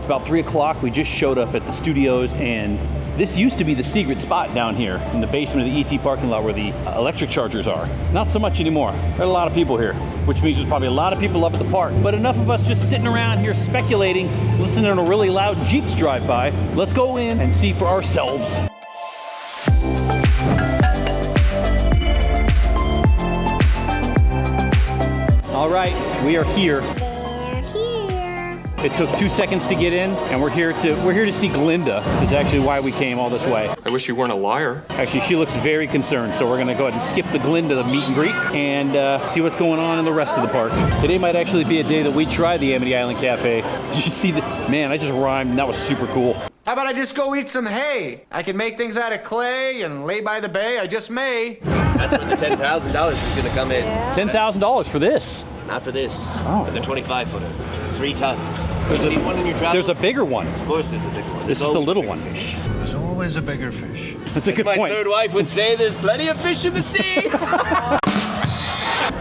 It's about 3 o'clock. We just showed up at the studios, and this used to be the secret spot down here in the basement of the ET parking lot where the electric chargers are. Not so much anymore. There are a lot of people here, which means there's probably a lot of people up at the park. But enough of us just sitting around here speculating, listening to really loud Jeeps drive by. Let's go in and see for ourselves. All right, we are here. It took 2 seconds to get in, and we're here to see Glinda. Is actually why we came all this way. I wish you weren't a liar. Actually, she looks very concerned, so we're gonna go ahead and skip the Glinda meet and greet and see what's going on in the rest of the park. Today might actually be a day that we try the Amity Island Cafe. Did you see the, man, I just rhymed, and that was super cool. How about I just go eat some hay? I can make things out of clay and lay by the bay, I just may. That's where the $10,000 is gonna come in. $10,000 for this. Not for this. Oh. For the 25-footer. 3 tons. Have you seen one in your travels? There's a bigger one. Of course there's a bigger one. This is the little one. Fish. There's always a bigger fish. That's a good My point. third wife would say there's plenty of fish in the sea.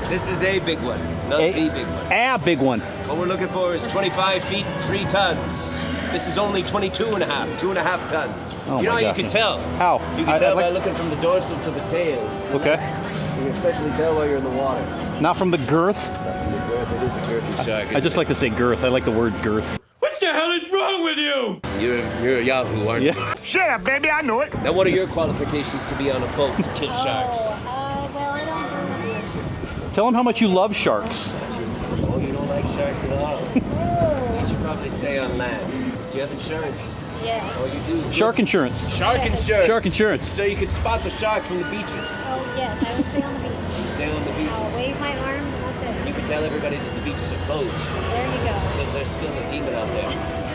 This is a big one, not the big one. A big one. What we're looking for is 25 feet, 3 tons. This is only 2.5 tons. Oh you know my how gosh. you can tell? How? You can tell by looking from the dorsal to the tail. Okay. You can especially tell while you're in the water. Not from the girth. Not from the girth, it is a girthy shark. I just like to say girth. I like the word girth. What the hell is wrong with you? You're a Yahoo, aren't you? Yeah. Shut up, baby, I know it. Now, what are your qualifications to be on a boat to kill sharks? Well, I don't know. Tell them how much you love sharks. Oh, you don't like sharks at all? You should probably stay on land. Do you have insurance? Yes. Oh, you do? Shark insurance. Shark insurance. Shark insurance. So you can spot the shark from the beaches. Oh, yes, I will stay on the beach. You stay on the I'll beaches. wave my arms and that's it. You can tell everybody that the beaches are closed There you go. because there's still a demon out there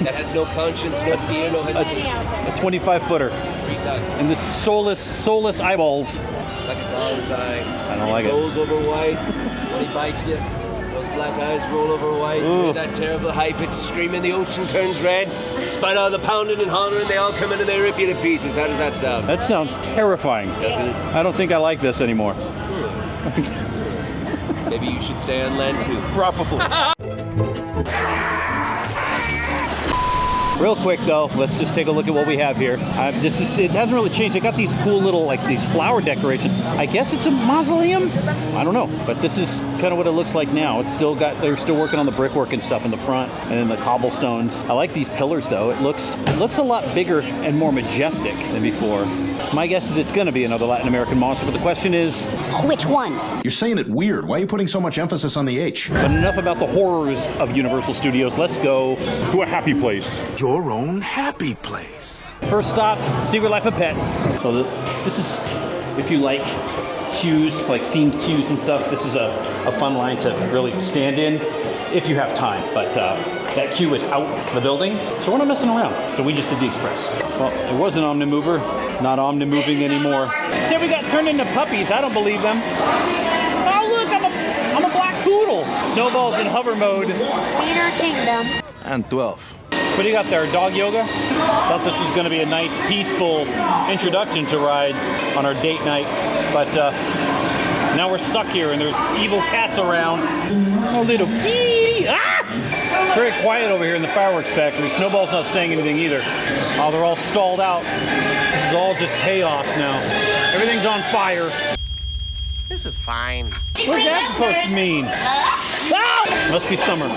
that has no conscience, no fear, no hesitation. A 25-footer. 3 tons. And this soulless eyeballs. Like a dog's eye. I don't like it. Rolls over white when he bites you. Those black eyes roll over white. You hear that terrible high pitched screaming. The ocean turns red. Despite all the pounding and hollering, they all come in and they rip you to pieces. How does that sound? That sounds terrifying. Doesn't it? I don't think I like this anymore. Maybe you should stay on land too. Probably. Real quick though, let's just take a look at what we have here. It hasn't really changed. They got these cool little, these flower decorations. I guess it's a mausoleum? I don't know, but this is kind of what it looks like now. It's still got, they're still working on the brickwork and stuff in the front and then the cobblestones. I like these pillars though. It looks a lot bigger and more majestic than before. My guess is it's gonna be another Latin American monster, but the question is, which one? You're saying it weird. Why are you putting so much emphasis on the H? but enough about the horrors of Universal Studios. Let's go to a happy place. Your own happy place. First stop, Secret Life of Pets. So this is, if you like queues, like themed queues and stuff, this is a fun line to really stand in if you have time. But that queue is out the building, so we're not messing around. So we just did the express. Well, it was an Omnimover. It's not Omnimoving anymore. Say we got turned into puppies. I don't believe them. Oh look, I'm a black poodle. Snowball's in hover mode. Wiener Kingdom. And 12. What do you got there, dog yoga? Thought this was gonna be a nice, peaceful introduction to rides on our date night, but now we're stuck here and there's evil cats around. Oh, little kitty! Ah! It's very quiet over here in the fireworks factory. Snowball's not saying anything either. Oh, they're all stalled out. This is all just chaos now. Everything's on fire. This is fine. What's that supposed to mean? Ah! Must be summer.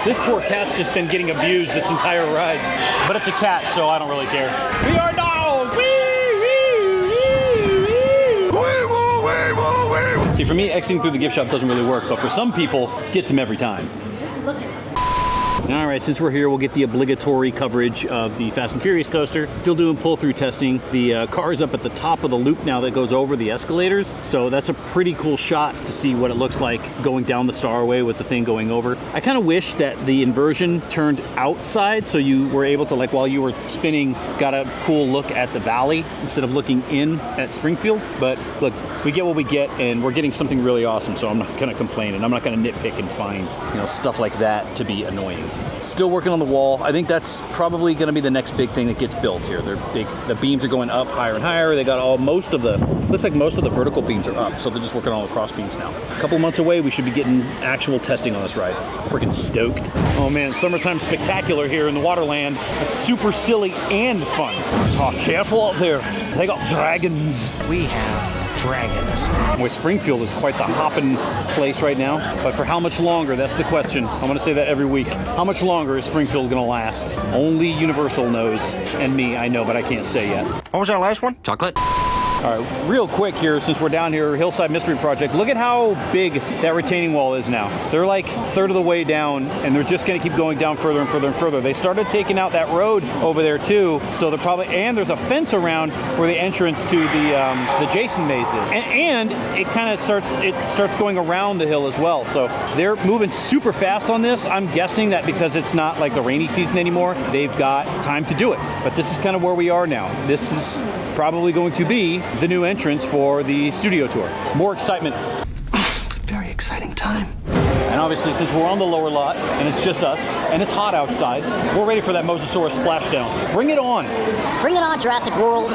This poor cat's just been getting abused this entire ride. But it's a cat, so I don't really care. We are dogs! See, for me, exiting through the gift shop doesn't really work, but for some people, it gets them every time. All right, since we're here, we'll get the obligatory coverage of the Fast and Furious coaster. Still doing pull-through testing. The car is up at the top of the loop now that goes over the escalators. So that's a pretty cool shot to see what it looks like going down the Starway with the thing going over. I kind of wish that the inversion turned outside so you were able to, like while you were spinning, got a cool look at the valley instead of looking in at Springfield. But look, we get what we get and we're getting something really awesome. So I'm not gonna complain and I'm not gonna nitpick and find, stuff like that to be annoying. Still working on the wall. I think that's probably going to be the next big thing that gets built here. The beams are going up higher and higher. They got most of the vertical beams are up, so they're just working on all the cross beams now. A couple months away, we should be getting actual testing on this ride. Freaking stoked. Oh man, summertime spectacular here in the Waterland. It's super silly and fun. Oh, careful out there. They got dragons. We have dragons. Boy, Springfield is quite the hopping place right now, but for how much longer, that's the question. I'm gonna say that every week. How much longer is Springfield gonna last? Only Universal knows, and me, I know, but I can't say yet. What was that last one? Chocolate? All right, real quick here, since we're down here, Hillside Mystery Project, look at how big that retaining wall is now. They're like a third of the way down, and they're just gonna keep going down further and further and further. They started taking out that road over there too, so they're probably, and there's a fence around where the entrance to the Jason maze is. And it kind of starts going around the hill as well. So they're moving super fast on this. I'm guessing that because it's not like the rainy season anymore, they've got time to do it. But this is kind of where we are now. This is probably going to be the new entrance for the studio tour. More excitement. Very exciting time. And obviously, since we're on the lower lot and it's just us and it's hot outside, we're ready for that Mosasaurus splashdown. Bring it on. Bring it on, Jurassic World.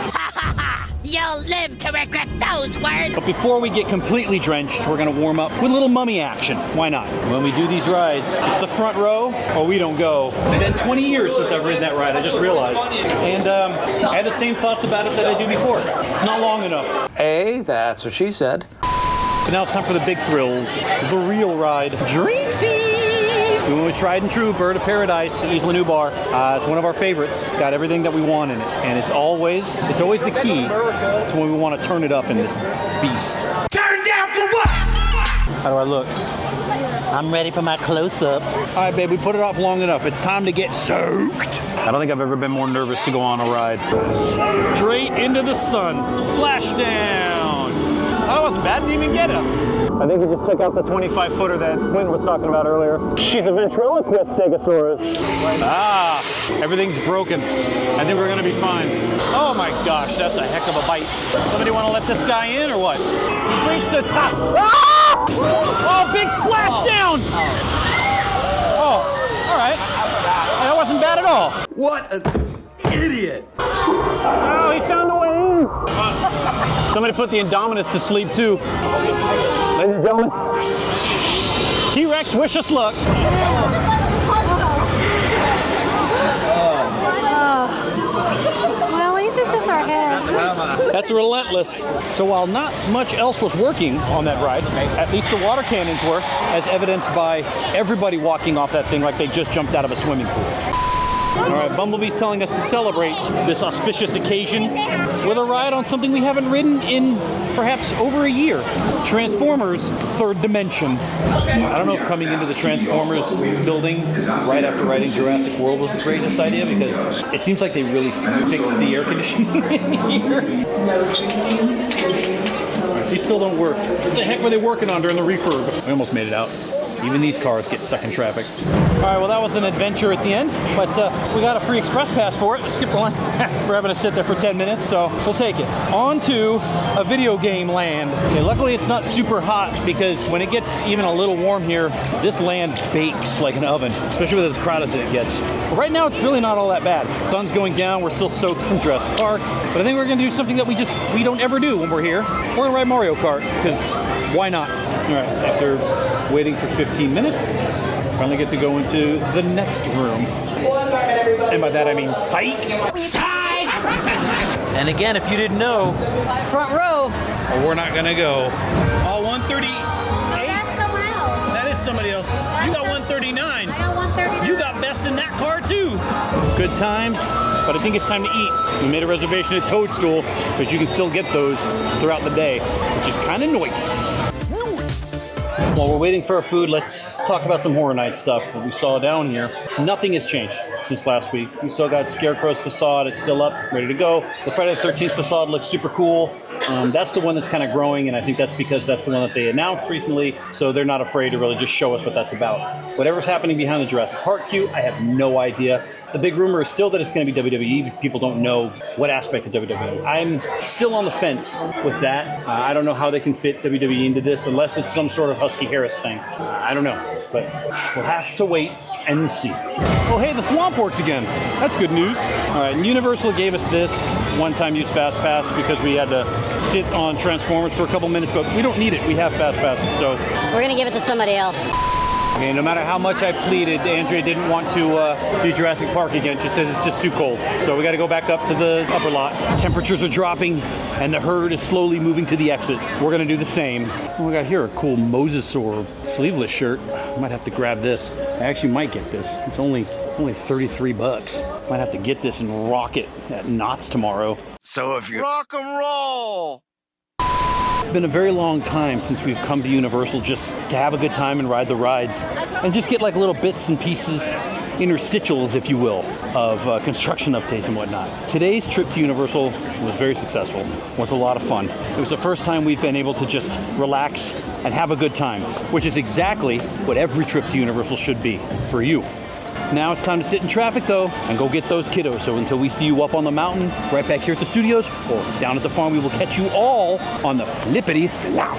You'll live to regret those words. But before we get completely drenched, we're gonna warm up with a little mummy action. Why not? When we do these rides, it's the front row or we don't go. It's been 20 years since I've ridden that ride, I just realized. And I had the same thoughts about it that I do before. It's not long enough. Hey, that's what she said. So now it's time for the big thrills, the real ride, Dreamsies! We went with tried and true Bird of Paradise at Isla Nublar. It's one of our favorites. It's got everything that we want in it, and it's always the key to when we want to turn it up in this beast. Turn down for what? How do I look? I'm ready for my close-up. All right, babe, we put it off long enough. It's time to get soaked. I don't think I've ever been more nervous to go on a ride. Straight into the sun, splashdown. Oh, that wasn't bad, didn't even get us. I think we just took out the 25-footer that Quinn was talking about earlier. She's a ventriloquist stegosaurus. Ah, everything's broken. I think we're gonna be fine. Oh my gosh, that's a heck of a bite. Somebody wanna let this guy in or what? Reach the top. Ah! Oh, big splashdown! Oh, all right. That wasn't bad at all. What an idiot! Oh, he found a way in. Somebody put the Indominus to sleep too. Ladies and gentlemen, T-Rex, wish us luck. Well, at least it's just our heads. That's relentless. So while not much else was working on that ride, at least the water cannons were, as evidenced by everybody walking off that thing like they just jumped out of a swimming pool. All right, Bumblebee's telling us to celebrate this auspicious occasion with a ride on something we haven't ridden in perhaps over a year. Transformers Third Dimension. I don't know if coming into the Transformers building right after riding Jurassic World was the greatest idea because it seems like they really fixed the air conditioning in here. These still don't work. What the heck were they working on during the refurb? We almost made it out. Even these cars get stuck in traffic. All right, well, that was an adventure at the end, but we got a free express pass for it. Skip the line for having to sit there for 10 minutes, so we'll take it. On to a video game land. Okay, luckily, it's not super hot because when it gets even a little warm here, this land bakes like an oven, especially with as crowded as it gets. But right now, it's really not all that bad. The sun's going down. We're still soaked from Jurassic Park, but I think we're gonna do something that we don't ever do when we're here. We're gonna ride Mario Kart, because why not? All right, after waiting for 15 minutes, finally get to go into the next room. And by that I mean psych. And again, if you didn't know, Front row. we're not gonna go. All 138. That's someone else. That is somebody else. You got 139. I got 139. You got best in that car too. Good times, but I think it's time to eat. We made a reservation at Toadstool, but you can still get those throughout the day, which is kind of nice. While we're waiting for our food, let's talk about some Horror Night stuff that we saw down here. Nothing has changed since last week. We still got Scarecrow's facade. It's still up, ready to go. The Friday the 13th facade looks super cool. That's the one that's kind of growing, and I think that's because that's the one that they announced recently, so they're not afraid to really just show us what that's about. Whatever's happening behind the Jurassic Park queue, I have no idea. The big rumor is still that it's going to be WWE, but people don't know what aspect of WWE. I'm still on the fence with that. I don't know how they can fit WWE into this unless it's some sort of Husky Harris thing. I don't know. but we'll have to wait and see. Oh, hey, the Thwomp works again. That's good news. All right, and Universal gave us this one-time use Fast Pass because we had to sit on Transformers for a couple minutes, but we don't need it. We have Fast Passes, so. We're gonna give it to somebody else. Okay, no matter how much I pleaded, Andrea didn't want to do Jurassic Park again. She says it's just too cold. So we got to go back up to the upper lot. Temperatures are dropping, and the herd is slowly moving to the exit. We're going to do the same. Oh, we got here a cool Mosasaur sleeveless shirt. I might have to grab this. I actually might get this. It's only 33 bucks. Might have to get this and rock it at Knott's tomorrow. So if you rock 'em roll. It's been a very long time since we've come to Universal just to have a good time and ride the rides and just get like little bits and pieces, interstitials, if you will, of construction updates and whatnot. Today's trip to Universal was very successful. It was a lot of fun. It was the first time we've been able to just relax and have a good time, which is exactly what every trip to Universal should be for you. Now it's time to sit in traffic though and go get those kiddos. So until we see you up on the mountain, right back here at the studios or down at the farm, we will catch you all on the flippity flop.